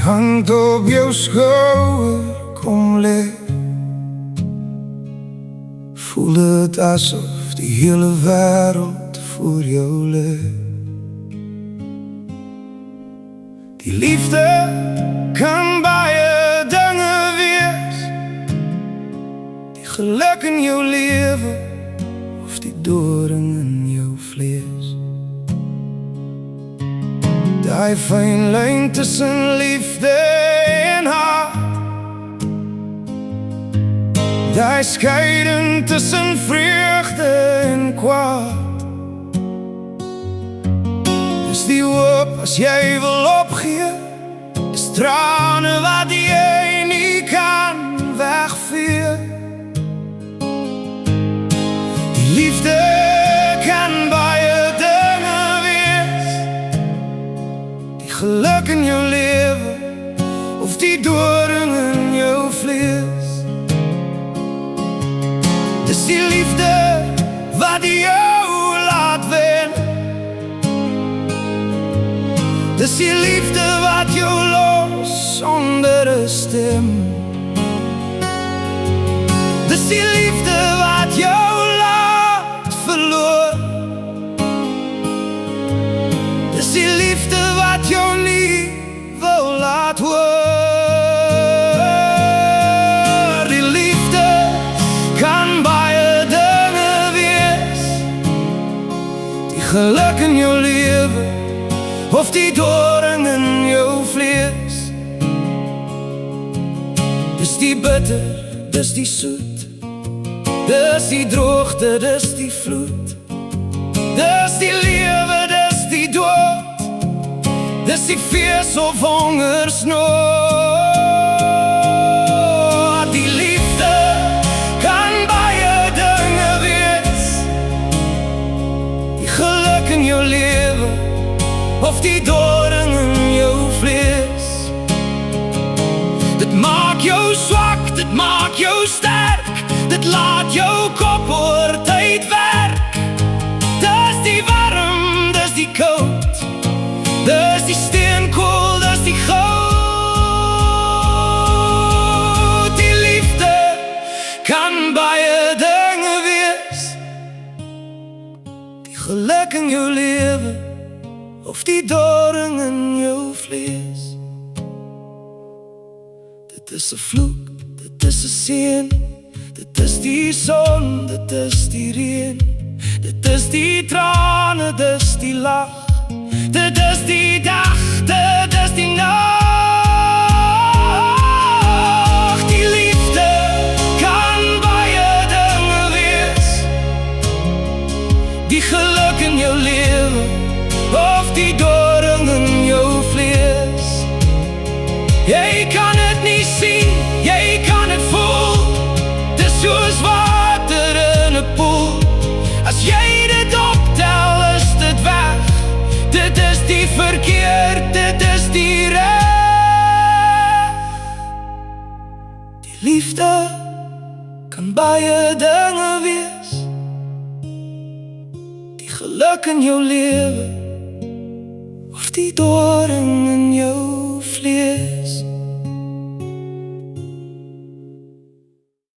hand op jou schouder, kom lê. Voel het asof die hele wêreld voor jou lê. Die liefde kan baie dinge wees, die geluk in jou lewe of die doring in jou vlees. Daai fyn lyn tussen liefde en haat, daai skeiding tussen vreugde en kwaad. Dis die hoop as jy wil opgee, dis trane wat jy nie kan wegvee. Die liefde kan baie dinge wees, die geluk in jou lewe of die doring in jou vlees. Dis die liefde wat jou laat wen, dis die liefde wat jou los sonder 'n stem. Dis die liefde wat jou laat verloor, dis die liefde wat jou nie wil laat hoor. Die liefde kan baie dinge wees, die geluk in jou lewe of die doring in jou vlees. Dis die bitter, dis die soet, dis die droogte, dis die vloed, dis die lewe, dis die dood, dis die fees of hongersnood. Die liefde kan baie dinge wees, die geluk in jou lewe of die doring in jou vlees. Dit maak jou swak, dit maak jou sterk, dit laat jou kop oor tyd werk. Dis die warm, dis die koud, dis die steenkool, dis die goud. Die liefde kan baie dinge wees, die geluk in jou lewe of die doring in jou vlees. Dit is 'n vloek, dit is 'n seën, dit is die son, dit is die reën, dit is die trane, dit is die lag, dit is die dag, dit is die nag. Die liefde kan baie dinge wees, die geluk in jou lewe of die doring in jou vlees. Jy kan het nie sien, jy kan het voel, dis soos water in 'n poel. As jy dit optel, is dit weg, dit is die verkeerd, dit is die reg. Die liefde kan baie dinge wees, die geluk in jou lewe of die doring in jou